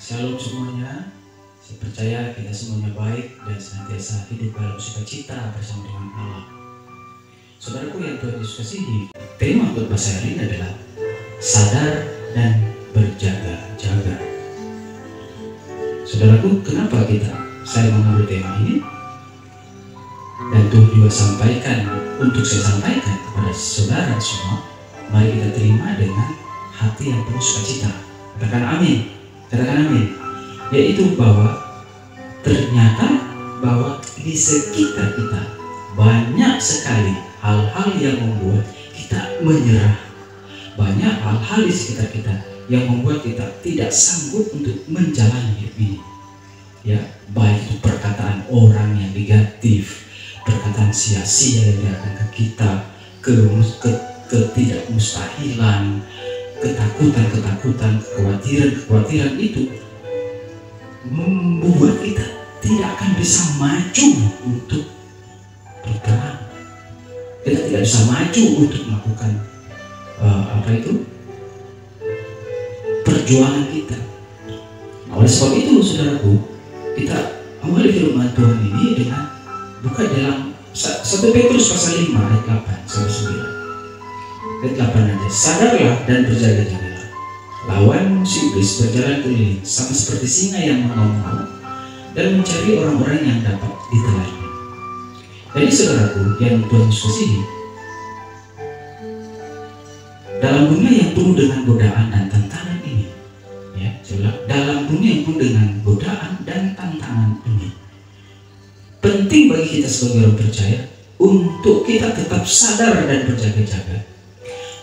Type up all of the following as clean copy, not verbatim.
Shalom semuanya. Saya percaya kita semuanya baik dan senantiasa hidup dalam sukacita bersama dengan Allah. Saudaraku yang Tuhan Yesus kasihi, tema khotbah saya hari ini adalah sadar dan berjaga-jaga. Saudaraku, kenapa saya mengambil tema ini? Dan Tuhan juga sampaikan untuk saya sampaikan kepada saudara semua. Mari kita terima dengan hati yang penuh sukacita. Katakan amin. Katakan amin. Yaitu bahwa ternyata bahwa di sekitar kita banyak sekali hal-hal yang membuat kita menyerah. Banyak hal-hal di sekitar kita yang membuat kita tidak sanggup untuk menjalani hidup ini. Ya, baik itu perkataan orang yang negatif, perkataan sia-sia yang datang ke kita, ketidakmustahilan, ketakutan, kekhawatiran itu membuat kita tidak akan bisa maju untuk berperang. Kita tidak bisa maju untuk melakukan perjuangan kita. Oleh sebab itu, saudaraku, kita awali firman Tuhan ini dengan buka dalam 1 Petrus pasal 5 ayat 8 sampai 9. Ayat 8 aja. Sadarlah dan berjaga-jagalah. Lawan si iblis berjalan keliling sama seperti singa yang mengaum-ngaum dan mencari orang-orang yang dapat ditelannya. Jadi saudaraku yang Tuhan Yesus kasihi, dalam dunia yang penuh dengan godaan dan tantangan ini, ya, saya bilang, dalam dunia yang penuh dengan godaan dan tantangan ini, penting bagi kita sebagai orang percaya untuk kita tetap sadar dan berjaga-jaga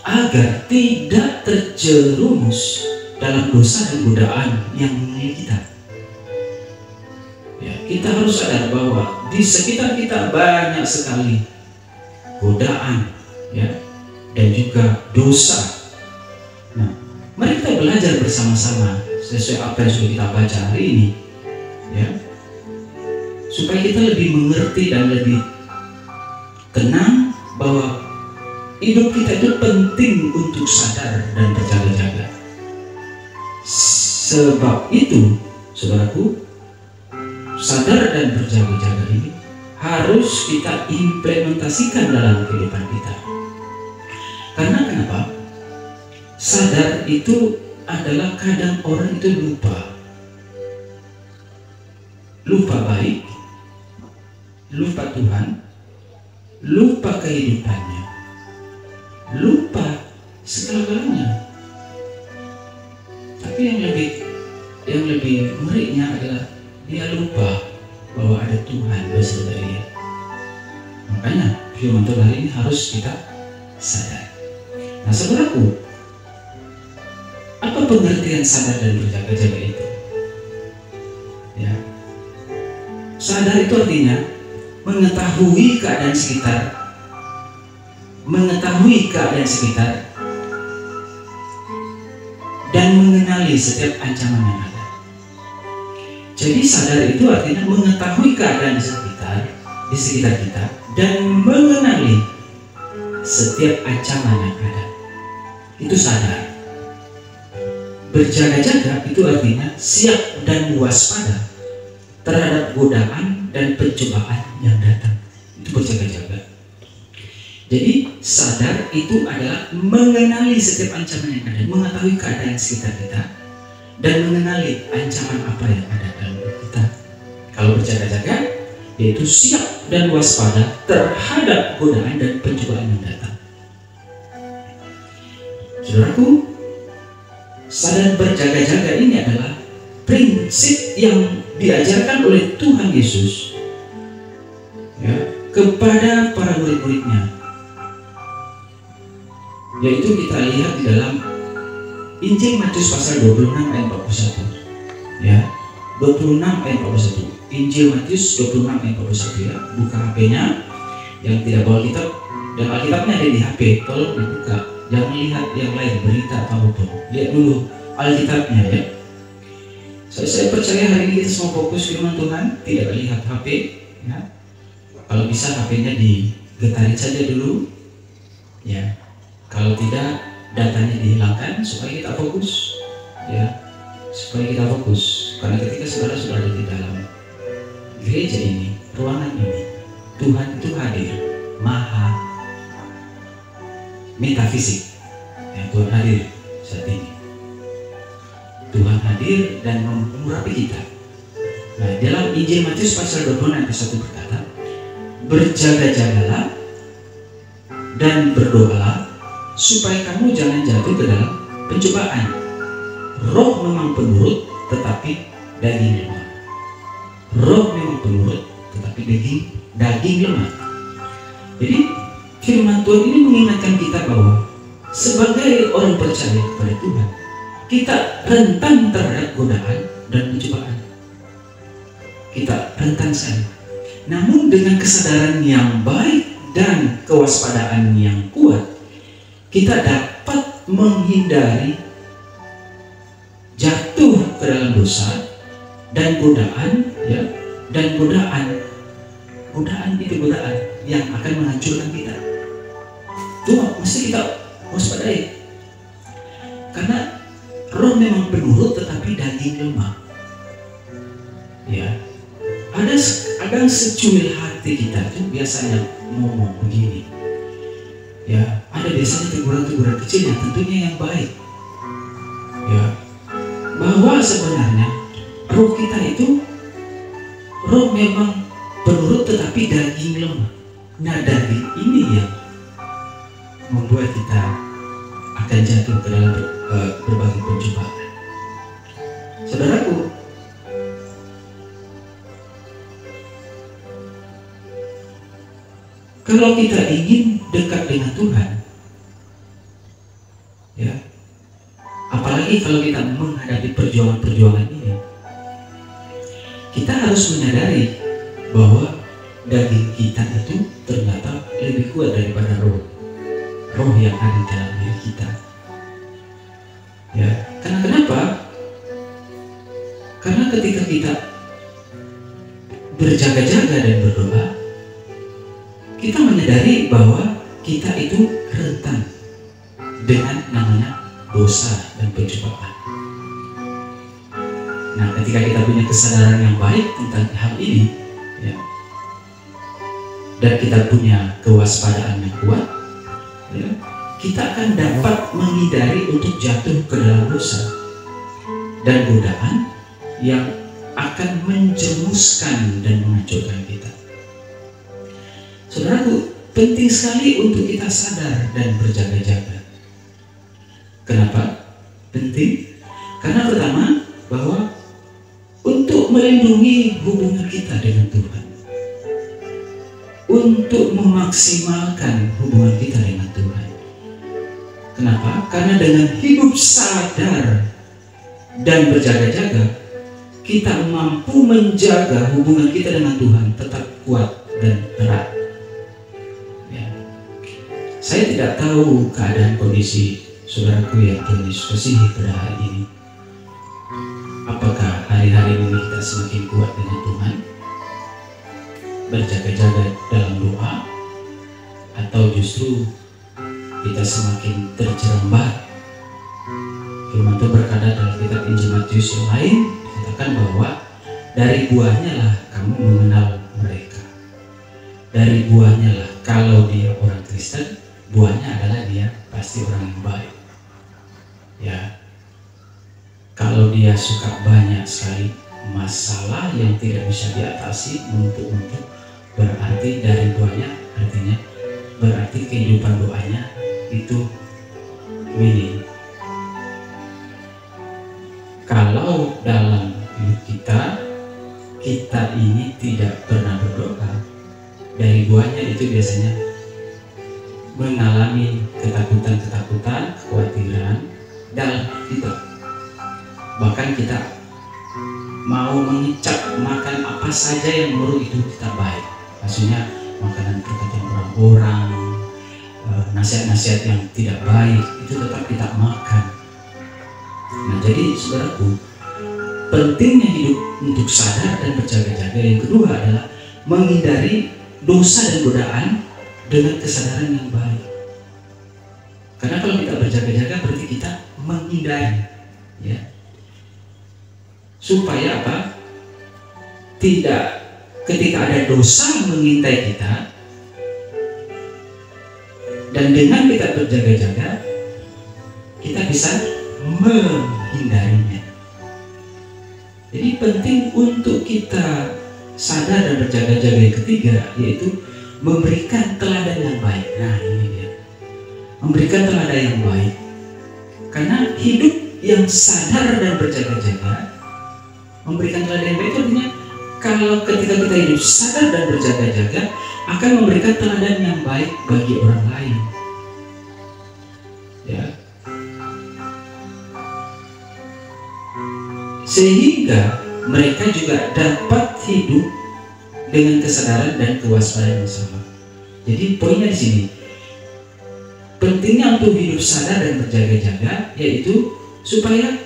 agar tidak terjerumus dalam dosa dan godaan yang mengenai kita. Ya, kita harus sadar bahwa di sekitar kita banyak sekali godaan, ya, dan juga dosa. Nah, mari kita belajar bersama-sama sesuai apa yang sudah kita baca hari ini, ya, supaya kita lebih mengerti dan lebih tenang bahwa hidup kita itu penting untuk sadar dan berjaga-jaga. Sebab itu, saudaraku, sadar dan berjaga-jaga ini harus kita implementasikan dalam kehidupan kita. Karena kenapa? Sadar itu adalah kadang orang itu lupa baik, lupa Tuhan, lupa kehidupannya, lupa segala-galanya. Tapi yang lebih ngerinya adalah dia lupa bahwa ada Tuhan beserta dia. Makanya firman Tuhan hari ini harus kita sadar. Nah, saudaraku, apa pengertian sadar dan berjaga-jaga itu? Ya, sadar itu artinya mengetahui keadaan sekitar, dan mengenali setiap ancaman yang ada. Jadi sadar itu artinya mengetahui keadaan di sekitar kita dan mengenali setiap ancaman yang ada. Itu sadar. Berjaga-jaga itu artinya siap dan waspada terhadap godaan dan pencobaan yang datang. Itu berjaga-jaga. Jadi sadar itu adalah mengenali setiap ancaman yang ada, mengetahui keadaan sekitar kita, dan mengenali ancaman apa yang ada dalam hidup kita. Kalau berjaga-jaga, yaitu siap dan waspada terhadap godaan dan pencobaan yang datang. Saudaraku, sadar berjaga-jaga ini adalah prinsip yang diajarkan oleh Tuhan Yesus, ya, kepada para murid-muridnya. Yaitu kita lihat di dalam Injil Matius pasal 26 ayat 41. Ya, 26 ayat 41. Injil Matius 26 ayat 41, ya. Buka HP-nya yang tidak bawa kitab, dan Alkitabnya ada di HP, tolong dibuka. Jangan lihat yang lain, berita atau apapun. Lihat dulu Alkitabnya, ya. Saya percaya hari ini kita semua fokus firman Tuhan, tidak lihat HP, ya. Kalau bisa HP-nya digetarin saja dulu, ya. Kalau tidak, datanya dihilangkan supaya kita fokus, ya. supaya kita fokus. Karena ketika saudara sudah ada di dalam gereja ini, ruangan ini, Tuhan itu hadir, maha metafisik. Ya, Tuhan hadir saat ini. Tuhan hadir dan mengurapi kita. Nah, dalam Injil Matius pasal 26 ayat 1 berkata, berjaga-jagalah dan berdoalah supaya kamu jangan jatuh ke dalam pencobaan. Roh memang penurut, tetapi daging lemah. Roh memang penurut, tetapi daging lemah. Jadi firman Tuhan ini mengingatkan kita bahwa sebagai orang percaya kepada Tuhan, kita rentan terhadap godaan dan pencobaan. Kita rentan sekali. Namun dengan kesadaran yang baik dan kewaspadaan yang kuat, kita dapat menghindari jatuh ke dalam dosa dan godaan, ya, dan godaan yang akan menghancurkan kita. Itu mesti kita waspadai. Karena roh memang penurut, tetapi daging lemah. Ya, ada secuil hati kita tuh biasanya ngomong begini. Ya, ada biasanya teguran-teguran kecil yang tentunya yang baik. Ya, bahwa sebenarnya roh kita itu roh memang penurut tetapi daging lemah. Nah, daging ini yang membuat kita akan jatuh ke dalam berbagai pencobaan. Saudaraku, kalau kita ingin dekat dengan Tuhan, ya, apalagi kalau kita menghadapi perjuangan-perjuangan ini, kita harus menyadari bahwa daging kita itu ternyata lebih kuat daripada roh yang ada di dalam diri kita. Ya, karena kenapa? Karena ketika kita berjaga-jaga dan berdoa, kita menyadari bahwa kita itu rentan dengan namanya dosa dan pencobaan. Nah, ketika kita punya kesadaran yang baik tentang hal ini, ya, dan kita punya kewaspadaan yang kuat, ya, kita akan dapat menghindari untuk jatuh ke dalam dosa dan godaan yang akan menjerumuskan dan menghancurkan kita. Saudaraku, penting sekali untuk kita sadar dan berjaga-jaga. Kenapa? Penting? Karena pertama, bahwa untuk melindungi hubungan kita dengan Tuhan, untuk memaksimalkan hubungan kita dengan Tuhan. Kenapa? Karena dengan hidup sadar dan berjaga-jaga, kita mampu menjaga hubungan kita dengan Tuhan tetap kuat dan erat. Ya. Saya tidak tahu keadaan kondisi saudaraku yang Tuhan Yesus kasihi pada hari ini. Apakah hari-hari ini kita semakin kuat dengan Tuhan, berjaga-jaga dalam doa, atau justru kita semakin terjerembab? Firman Tuhan berkata dalam kitab Injil Matius yang lain, dikatakan bahwa dari buahnya lah kamu mengenal mereka. Dari buahnya lah, kalau dia orang Kristen, buahnya adalah dia pasti orang yang baik. Ya, kalau dia suka banyak sekali masalah yang tidak bisa diatasi, menumpuk-numpuk, berarti dari buahnya, artinya berarti kehidupan doanya itu minim. Kalau dalam hidup kita ini tidak pernah berdoa, dari buahnya itu biasanya mengalami ketakutan, kekhawatiran dalam kita. Bahkan kita mau mengicap makan apa saja yang menurut itu kita baik. Maksudnya makanan perkataan orang-orang, nasihat-nasihat yang tidak baik itu tetap kita makan. Nah, jadi saudaraku, pentingnya hidup untuk sadar dan berjaga-jaga. Yang kedua adalah menghindari dosa dan godaan dengan kesadaran yang baik. Karena kalau kita berjaga-jaga berarti kita menghindari, ya. supaya apa? Tidak, ketika ada dosa mengintai kita, dan dengan kita berjaga-jaga, kita bisa menghindarinya. Jadi penting untuk kita sadar dan berjaga-jaga. Yang ketiga, yaitu memberikan teladan yang baik. Nah ini dia, memberikan teladan yang baik. Karena hidup yang sadar dan berjaga-jaga, memberikan teladan yang baik itu artinya kalau ketika kita hidup sadar dan berjaga-jaga, akan memberikan teladan yang baik bagi orang lain. Ya. Sehingga mereka juga dapat hidup dengan kesadaran dan kewaspadaan yang sama. Jadi poinnya di sini, pentingnya untuk hidup sadar dan berjaga-jaga, yaitu supaya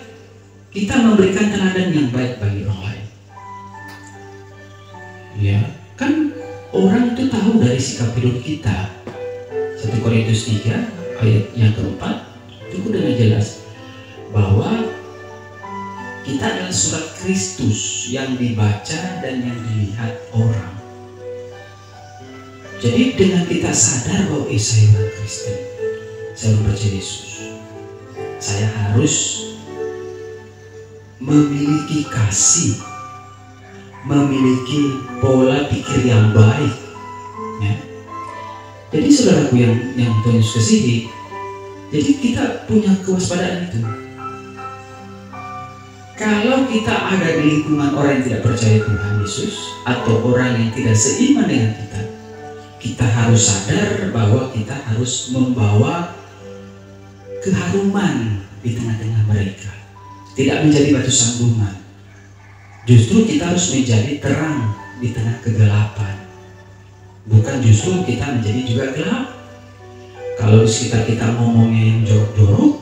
kita memberikan teladan yang baik bagi orang lain. Ya, kan orang itu tahu dari sikap hidup kita. 1 Korintus 3 ayat yang keempat itu dengan jelas bahwa kita adalah surat Kristus yang dibaca dan yang dilihat orang. Jadi dengan kita sadar bahwa saya orang Kristen, saya mempercayai Yesus, saya harus memiliki kasih, memiliki pola pikir yang baik. Ya. Jadi saudaraku yang Tuhan Yesus kasihi, jadi kita punya kewaspadaan itu. Kalau kita ada di lingkungan orang yang tidak percaya Tuhan Yesus atau orang yang tidak seiman dengan kita harus sadar bahwa kita harus membawa keharuman di tengah-tengah mereka, tidak menjadi batu sandungan. Justru kita harus menjadi terang di tengah kegelapan, bukan justru kita menjadi juga gelap. Kalau di sekitar kita ngomongnya yang jorok-jorok,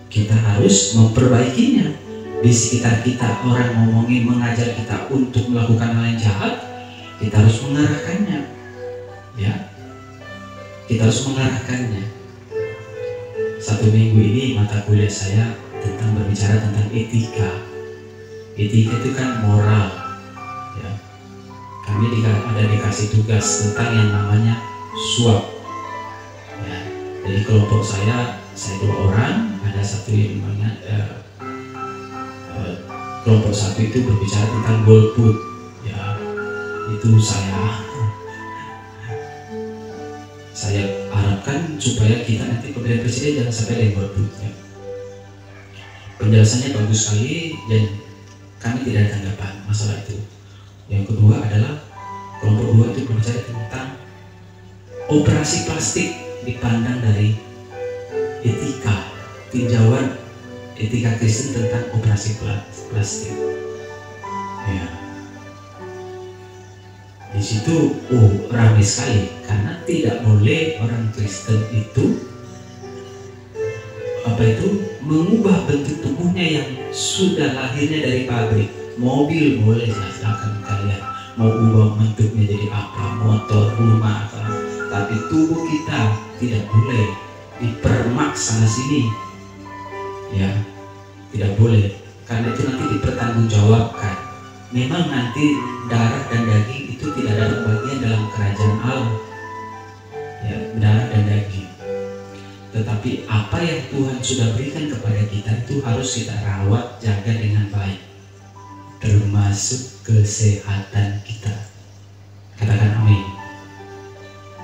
kita harus memperbaikinya. Di sekitar kita orang ngomongin, mengajar kita untuk melakukan hal yang jahat, kita harus mengarahkannya. Ya, kita harus mengarahkannya. 1 minggu ini mata kuliah saya tentang berbicara tentang etika. Etika itu kan moral. Ya, kami ada dikasih tugas tentang yang namanya suap. Ya, jadi kelompok saya 2 orang, ada satu yang namanya kelompok 1 itu berbicara tentang golput. Ya, itu saya harapkan supaya kita nanti pemilihan presiden jangan sampai ada yang golput. Ya. Penjelasannya bagus sekali dan kami tidak ada tanggapan masalah itu. Yang kedua adalah kelompok 2 itu berbicara tentang operasi plastik dipandang dari etika, tinjauan etika Kristen tentang operasi plastik. Ya. Di situ ramai sekali karena tidak boleh orang Kristen itu mengubah bentuk tubuhnya yang sudah lahirnya dari pabrik. Mobil boleh, silakan kalian mau ubah bentuknya jadi apa, motor, rumah, apa. Tapi tubuh kita tidak boleh dipermak sana sini. Ya, tidak boleh, karena itu nanti dipertanggungjawabkan. Memang nanti darah dan daging itu tidak ada bagian dalam kerajaan Allah. Ya, darah dan daging. Tetapi apa yang Tuhan sudah berikan kepada kita itu harus kita rawat, jaga dengan baik, termasuk kesehatan kita. Katakan amin.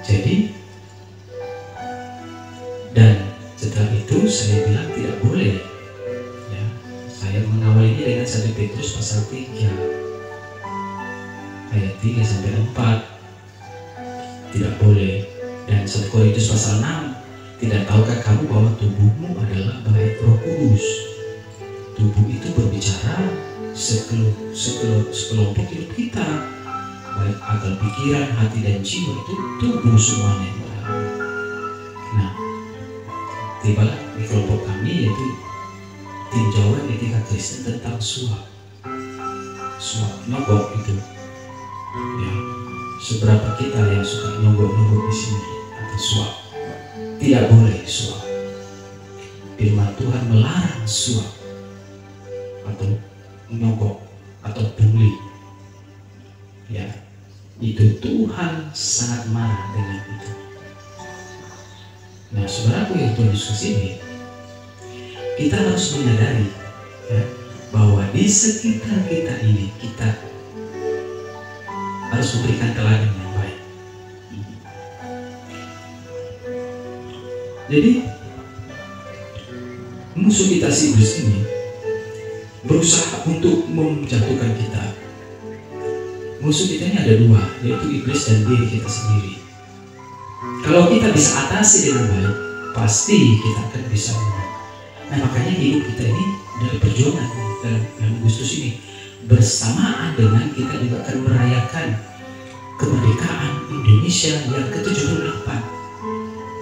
Jadi, dan setelah itu saya bilang tidak boleh. Ya, saya mengawalinya dengan 1 Petrus pasal 3 ayat 3 sampai 4. Tidak boleh. Dan 1 Korintus pasal 6, tidak tahukah kamu bahwa tubuhmu adalah bait Roh Kudus? Tubuh itu berbicara sekelompok hidup kita, baik akal, pikiran, hati dan jiwa, itu tubuh semuanya. Nah, tibalah di kelompok kami yaitu tinjauan etika Kristen tentang suap, nyogok itu. Ya, seberapa kita yang suka nyogok di sini atau suap? Tidak boleh suap. Firman Tuhan melarang suap atau menyogok atau pungli. Ya, itu Tuhan sangat marah dengan itu. Nah, saudaraku yang Tuhan Yesus kasih, kita harus menyadari ya, bahwa di sekitar kita ini kita harus memberikan teladan yang baik. Jadi musuh kita si iblis ini berusaha untuk menjatuhkan kita. Musuh kita ini ada dua, yaitu iblis dan diri kita sendiri. Kalau kita bisa atasi dengan baik, pasti kita akan bisa menang. Nah, makanya hidup kita ini dari perjuangan dalam Agustus ini bersamaan dengan kita juga akan merayakan kemerdekaan Indonesia yang ke-78.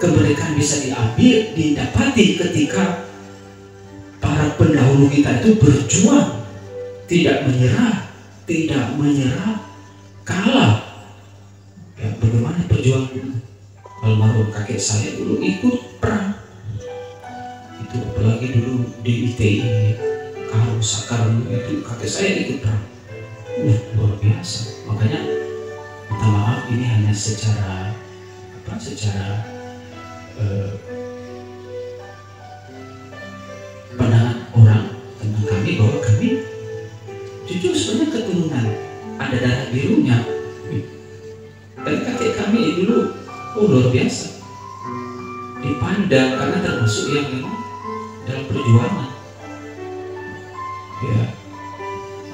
Kemerdekaan bisa didapati ketika para pendahulu kita itu berjuang, tidak menyerah, kalah. Ya, bagaimana perjuangan dulu? Almarhum kakek saya dulu ikut perang. Itu apalagi dulu di ITI, Karung Sakar itu kakek saya ikut perang. Luar biasa. Makanya minta maaf, ini hanya secara pandangan orang tentang kami, bahwa kami jujur sebenarnya keturunan ada darah birunya. Dan kakek kami dulu luar biasa dipandang karena termasuk yang memang dalam perjuangan. Ya,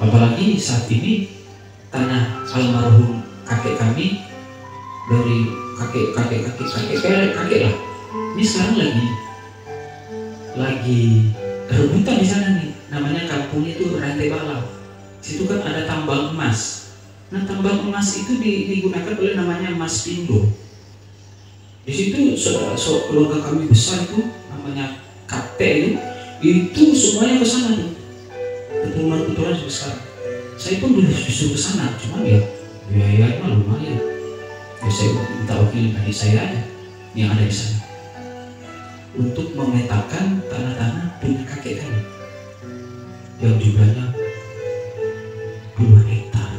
apalagi saat ini tanah almarhum kakek kami, dari kakek lah, ini sekarang lagi rebutan di sana nih. Namanya kampungnya itu Rantai Balau. Situ kan ada tambang emas. Nah, tambang emas itu digunakan oleh namanya Mas Pindo. Di situ keluarga kami besar itu namanya kakek itu semuanya ke sana tuh. Keturunan sampai sekarang. Saya pun disuruh ke sana, cuma ya biayanya lumayan. Ya, saya minta wakil adik saya aja yang ada di sana untuk memetakan tanah-tanah punya kakek kami yang jumlahnya puluhan hektar.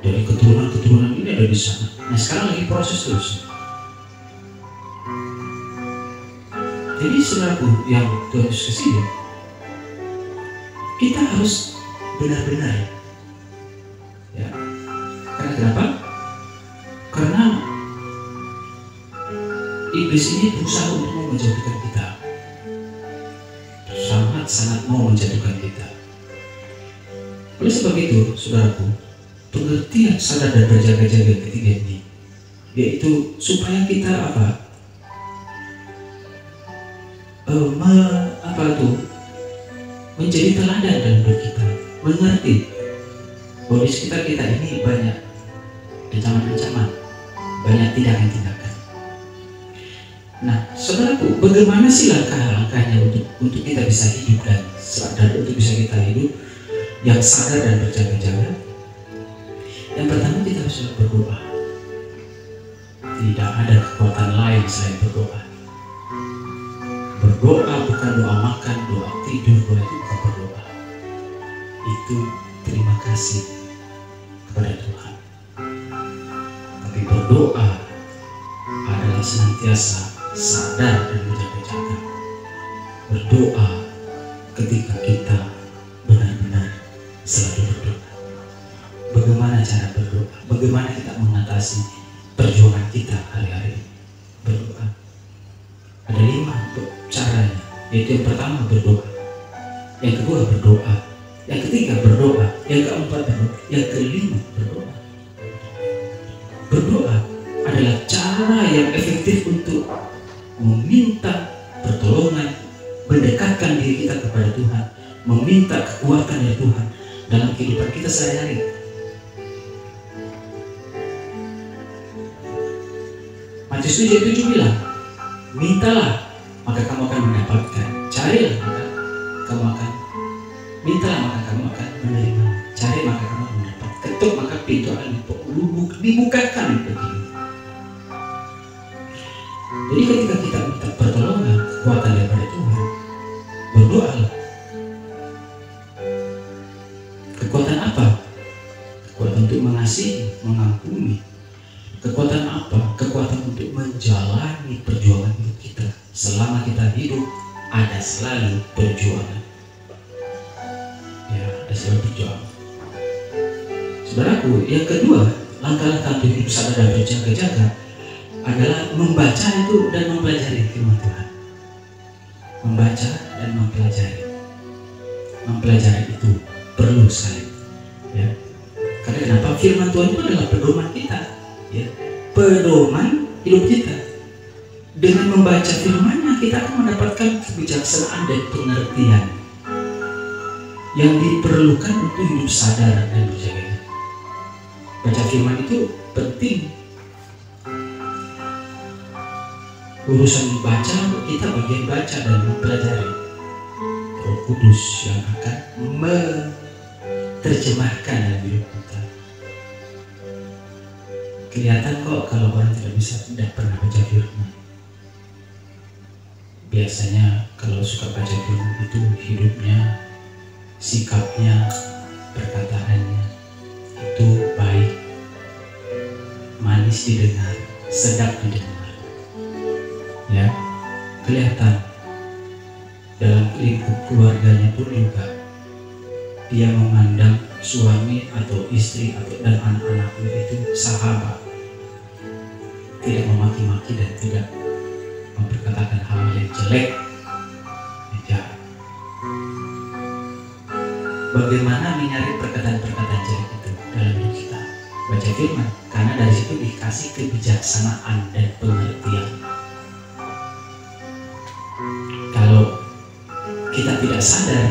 Dari keturunan ini ada di sana. Nah, sekarang lagi proses terus. Jadi saudaraku yang Tuhan Yesus kasih, kita harus benar-benar ya. Karena kenapa? Karena iblis ini berusaha untuk mau menjatuhkan kita. Sangat mau menjatuhkan kita. Oleh sebab itu, saudaraku, pengertian sadar dan berjaga-jaga ketiga ini, yaitu supaya kita menjadi teladan dalam hidup kita, mengerti bahwa di sekitar kita ini banyak ancaman-ancaman, banyak tindakan-tindakan. Nah, saudaraku, bagaimana sih langkah-langkahnya untuk kita bisa hidup dan sadar, untuk bisa kita hidup yang sadar dan berjaga-jaga? Yang pertama, kita harus berdoa. Tidak ada kekuatan lain selain berdoa. Berdoa bukan doa makan, doa tidur, doa itu bukan berdoa. Itu terima kasih kepada Tuhan. Tapi berdoa adalah senantiasa sadar dan berjaga-jaga. Berdoa ketika kita benar-benar selalu berdoa. Bagaimana cara berdoa? Bagaimana kita mengatasi perjuangan kita hari-hari? Berdoa. Ada 5 caranya. Yaitu yang pertama berdoa, yang kedua berdoa, yang ketiga berdoa, yang keempat berdoa, yang kelima berdoa. Berdoa adalah cara yang efektif untuk meminta pertolongan, mendekatkan diri kita kepada Tuhan, meminta kekuatan dari Tuhan dalam kehidupan kita sehari-hari. Matius 7:7 bilang, mintalah maka kamu akan mendapatkan, carilah maka kamu akan, mintalah maka kamu akan menerima, cari maka kamu akan mendapat, ketuk maka pintu akan dibukakan bagimu. Jadi ketika kita minta pertolongan, kekuatan daripada Tuhan, berdoalah. mengasihi, mengampuni. Kekuatan apa? Kekuatan untuk menjalani perjuangan hidup kita. Selama kita hidup, ada selalu perjuangan. Ya, ada selalu perjuangan. Saudaraku, yang kedua, langkah-langkah untuk hidup sadar dan berjaga-jaga adalah membaca itu dan mempelajari firman Tuhan. Membaca dan mempelajari. Mempelajari itu perlu sekali. Ya. Karena kenapa? Firman Tuhan itu adalah pedoman kita. Ya. Pedoman hidup kita. Dengan membaca firman-Nya kita akan mendapatkan kebijaksanaan dan pengertian yang diperlukan untuk hidup sadar dan berjaga-jaga. Baca firman itu penting. Urusan baca, kita bagian baca dan mempelajari. Roh Kudus yang akan menerjemahkan dalam hidup kita. Kelihatan kok kalau orang tidak pernah baca firman. Biasanya kalau suka baca firman itu hidupnya, sikapnya, perkataannya itu baik, manis didengar, sedap didengar. Ya, kelihatan dalam lingkup keluarganya pun juga dia memandang suami atau istri atau dan anak-anaknya itu sahabat, tidak memaki-maki dan tidak memperkatakan hal yang jelek. Ya. Bagaimana menyaring perkataan-perkataan jelek itu dalam hidup kita? Baca firman, karena dari situ dikasih kebijaksanaan dan pengertian. Kalau kita tidak sadar,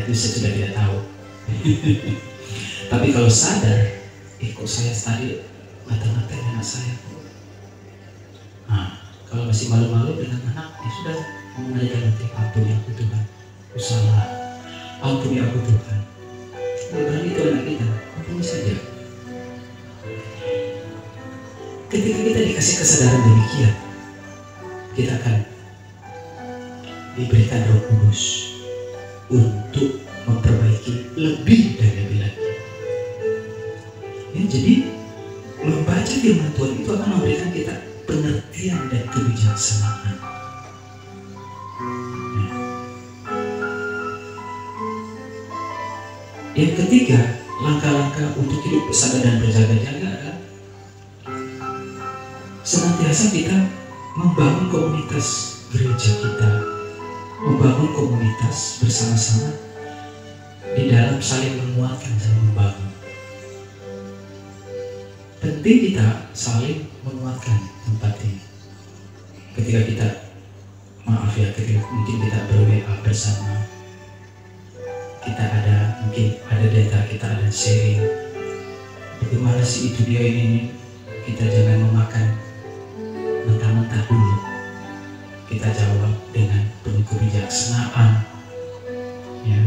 itu saya sudah tidak tahu. Tapi kalau sadar, kok saya tadi ngata-ngatain anak saya. Kalau masih malu-malu dengan anak, ya sudah, mengajarkan nanti, ampuni aku Tuhan, aku salah, ampuni aku Tuhan. Berarti itu anak kita, ampuni saja. Ketika kita dikasih kesadaran demikian, kita akan diberikan Roh Kudus untuk memperbaiki lebih dan lebih lagi. Ya, jadi membaca firman Tuhan itu akan memberikan kita pengertian dan kebijaksanaan. Ya. Yang ketiga, langkah-langkah untuk hidup sadar dan berjaga-jaga adalah senantiasa kita membangun komunitas gereja kita, membangun komunitas bersama-sama di dalam saling menguatkan dan membangun. Penting kita saling menguatkan tempat ini. Ketika kita, ketika mungkin kita ber-WA bersama, kita mungkin ada data, kita ada sharing. Bagaimana sih itu dia ini? Kita jangan memakan mentah-mentah dulu. Kita jawab dengan penuh kebijaksanaan. Ya,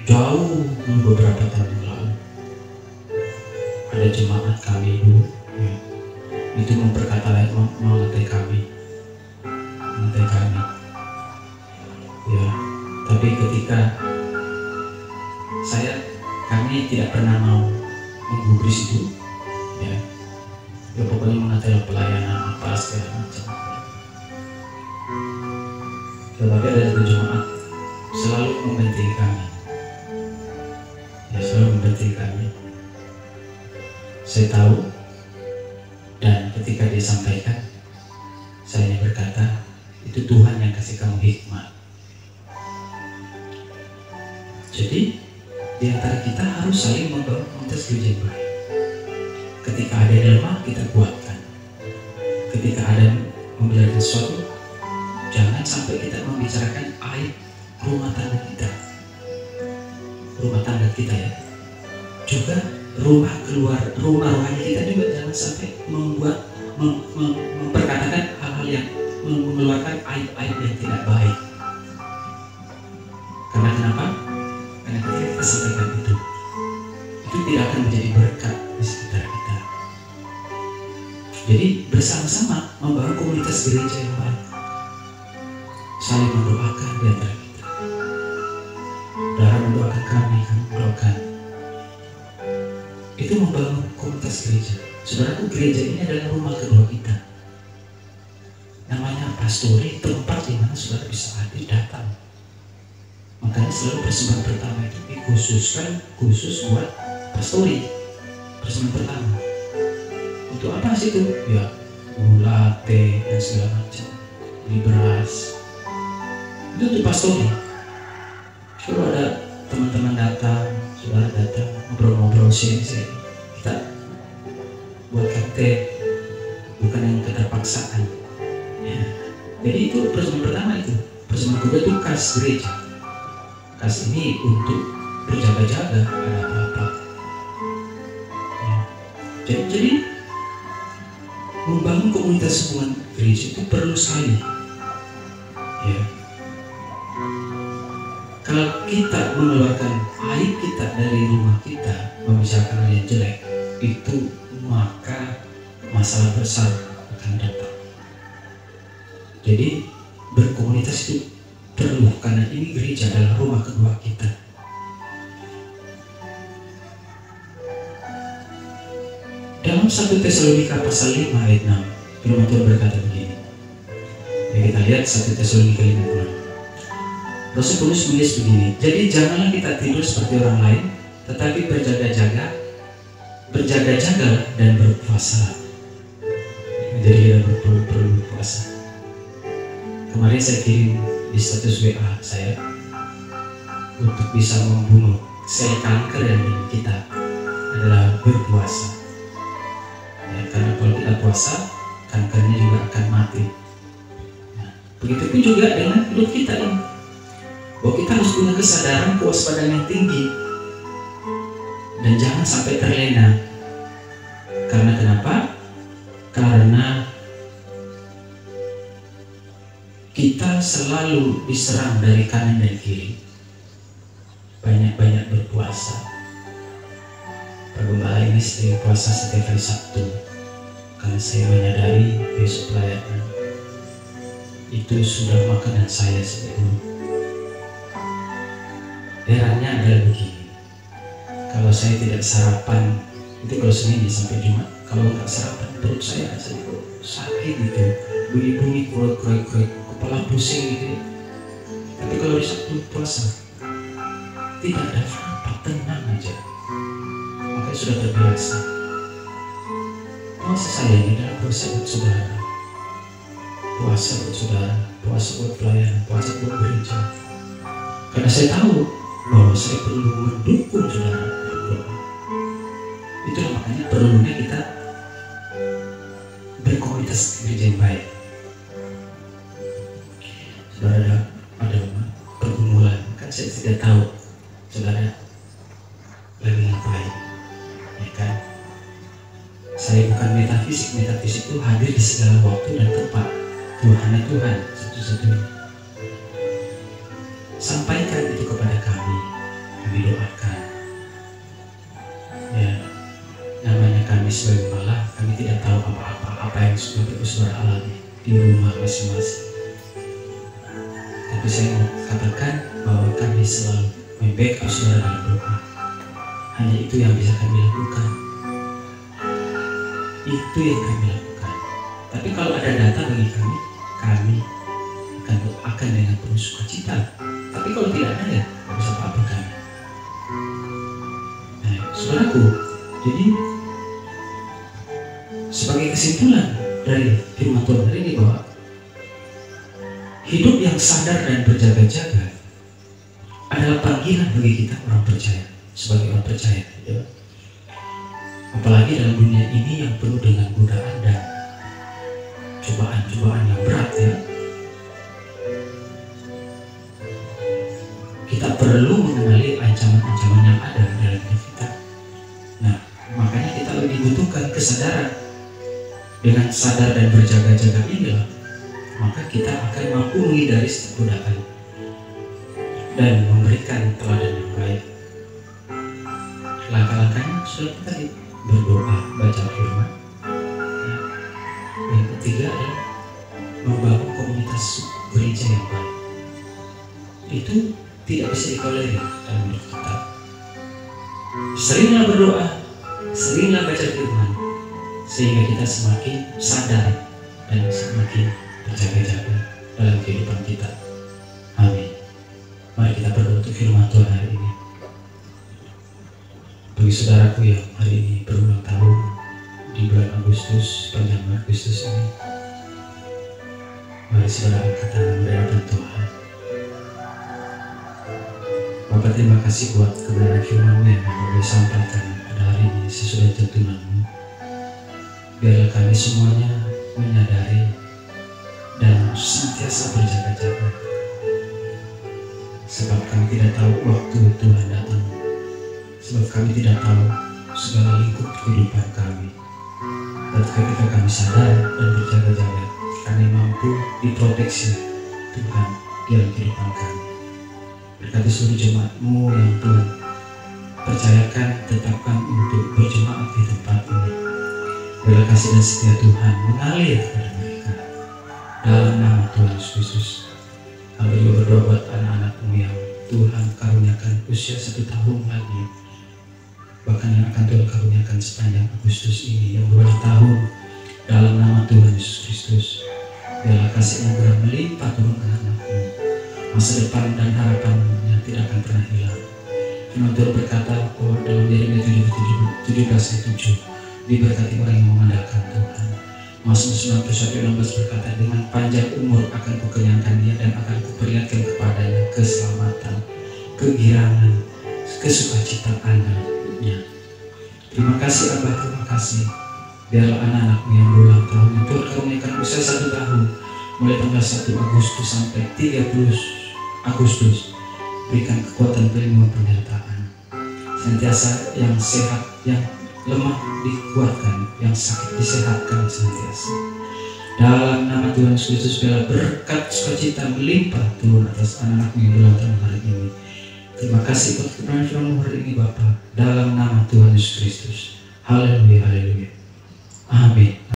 jauh beberapa tahun lalu ada jemaat kami dulu, ya, itu mengatai kami, ya. Tapi ketika kami tidak pernah mau menggubris itu, ya pokoknya mengatai pelayanan apa segala macam. Tetapi ada satu jemaat selalu membenci kami, ya selalu membenci kami. Saya tahu, dan ketika dia sampaikan, saya berkata, itu Tuhan yang kasih kamu hikmat. Jadi di antara kita harus saling membangun komunitas gereja yang baik. Ketika ada yang lemah, kita kuatkan. Ketika ada membicarakan sesuatu, jangan sampai kita membicarakan aib rumah tangga kita ya. Juga rumah rohani kita juga jangan sampai memperkatakan hal-hal yang mengeluarkan aib-aib yang tidak baik. Karena kenapa? Karena ketika kita sampaikan itu tidak akan menjadi berkat di sekitar kita. Jadi bersama-sama membangun komunitas gereja yang baik, saling mendoakan di antara kita. Saudara mendoakan kami mendoakan itu membangun komunitas gereja. Saudaraku, gereja ini adalah rumah kedua kita. Namanya pastori, tempat di mana saudara bisa hadir datang. Makanya selalu persembahan pertama itu dikhususkan khusus buat pastori. Persembahan pertama. Untuk apa sih itu? Ya, gula, teh, dan segala macam. Beli beras. Itu untuk pastori. Kalau ada teman-teman datang, saudara datang, ngobrol-ngobrol sini, kita buatkan teh, bukan yang keterpaksaan. Ya. Jadi itu persembahan pertama itu. Persembahan kedua itu kas gereja. Kas ini untuk berjaga-jaga ada apa-apa. Ya. Jadi membangun komunitas hubungan gereja itu perlu sekali. Ya. Kalau kita mengeluarkan aib kita dari rumah kita, membicarakan hal yang jelek, itu maka masalah besar akan datang. Jadi berkomunitas itu perlu, karena ini gereja adalah rumah kedua kita. Dalam 1 Tesalonika pasal 5 ayat 6, firman Tuhan berkata begini. Ya, kita lihat 1 Tesalonika 5:6. Rasul Paulus menulis begini, jadi janganlah kita tidur seperti orang lain, tetapi berjaga-jaga dan berpuasa. Jadi kita perlu puasa. Kemarin saya kirim di status WA saya untuk bisa membunuh sel kanker yang ada kita adalah berpuasa. Ya, karena kalau kita puasa, kankernya juga akan mati. Nah, begitupun juga dengan hidup kita ini. Bahwa kita harus punya kesadaran, kewaspadaan yang tinggi, dan jangan sampai terlena. Karena kenapa? Karena kita selalu diserang dari kanan dan kiri. Banyak-banyak berpuasa. Pak Gembala ini sering puasa setiap hari Sabtu, karena saya menyadari besok pelayanan itu sudah makanan saya sejak dulu. Herannya adalah begini, kalau saya tidak sarapan, itu kalau Senin sampai Jumat, kalau nggak sarapan perut saya rasanya sakit gitu, bunyi-bunyi, kroik-kroik, kepala pusing gitu. Tapi kalau di Sabtu puasa, tidak ada apa, tenang aja. Makanya sudah terbiasa. Puasa saya ini adalah puasa buat saudara, puasa buat saudara, puasa buat pelayanan, puasa buat gereja. Karena saya tahu bahwa saya perlu mendukung saudara berdoa. Itulah makanya perlunya kita berkomunitas gereja yang baik. Saudara ada pergumulan, kan saya tidak tahu saudara lagi ngapain, ya kan? Saya bukan metafisik itu hadir di segala waktu dan tempat. Tuhan satu-satunya. Sampaikan itu kepada kami doakan. Ya, namanya kami sebagai gembala, kami tidak tahu apa yang sudah saudara alami di rumah masing-masing. Tapi saya mau katakan bahwa kami selalu membackup saudara dalam doa. Hanya itu yang bisa kami lakukan. Itu yang kami lakukan. Tapi kalau ada data bagi kami akan doakan dengan penuh sukacita. Tapi kalau tidak ada, ya tidak bisa apa-apa kami. Nah, saudaraku, jadi sebagai kesimpulan dari firman Tuhan hari ini bahwa hidup yang sadar dan berjaga-jaga adalah panggilan bagi kita orang percaya, sebagai orang percaya, ya. Apalagi dalam dunia ini yang penuh dengan godaan dan cobaan-cobaan yang berat, ya. Kita perlu mengenali ancaman-ancaman yang ada dalam hidup kita. Nah, makanya kita lebih butuhkan kesadaran. Dengan sadar dan berjaga-jaga inilah, maka kita akan mampu menghindari setiap godaan dan memberikan teladan yang baik. Langkah-langkahnya sudah kita lihat, berdoa, baca firman. Yang ketiga adalah membangun komunitas gereja yang baik. Itu tidak bisa ditolerir dalam hidup kita. Seringlah berdoa, seringlah baca firman, sehingga kita semakin sadar dan semakin berjaga-jaga dalam kehidupan kita. Amin. Mari kita berdoa untuk firman Tuhan hari ini. Bagi saudaraku yang hari ini berulang tahun di bulan Agustus, panjang Agustus ini, mari saudara angkat tangan di hadapan Tuhan. Bapa, terima kasih buat kebenaran firman-Mu yang Bapak sampaikan pada hari ini sesuai tuntunan-Mu. Biarlah kami semuanya menyadari dan senantiasa berjaga-jaga, sebab kami tidak tahu waktu Tuhan datang, sebab kami tidak tahu segala lingkup kehidupan kami. Dan ketika kami sadar dan berjaga-jaga, kami mampu diproteksi Tuhan dalam kehidupan kami. Berkati seluruh jemaat-Mu yang Tuhan percayakan, tetapkan untuk berjemaat di tempat ini. Biarlah kasih dan setia Tuhan mengalir kepada mereka dalam nama Tuhan Yesus Kristus. Kami juga berdoa buat anak-anak-Mu yang Tuhan karuniakan usia 1 tahun lagi, bahkan yang akan Tuhan karuniakan sepanjang Agustus ini yang berulang tahun, dalam nama Tuhan Yesus Kristus. Biarlah kasih anugerah melimpah turun anak-anak-Mu, masa depan dan harapan-Nya tidak akan pernah hilang. Firman Tuhan berkata bahwa dalam Yeremia 17:7, diberkati orang yang mengandalkan Tuhan. Mazmur 91:16 berkata, dengan panjang umur akan kukenyangkan dia dan akan kuperlihatkan kepadanya keselamatan, kegirangan, kesukacitaan-Nya. Terima kasih Abah, terima kasih. Biarlah anak-anak-Mu yang berulang tahun yang Tuhan karuniakan usia 1 tahun, mulai tanggal 1 Agustus sampai 30 Agustus, berikan kekuatan perlindungan penyertaan. Senantiasa yang sehat, yang lemah dikuatkan, yang sakit disehatkan senantiasa. Dalam nama Tuhan Yesus Kristus, biarlah berkat sukacita melimpah turun atas anak-anak-Mu yang berulang tahun hari ini. Terima kasih buat kebenaran firman-Mu hari ini Bapa, dalam nama Tuhan Yesus Kristus. Haleluya, haleluya. Amin.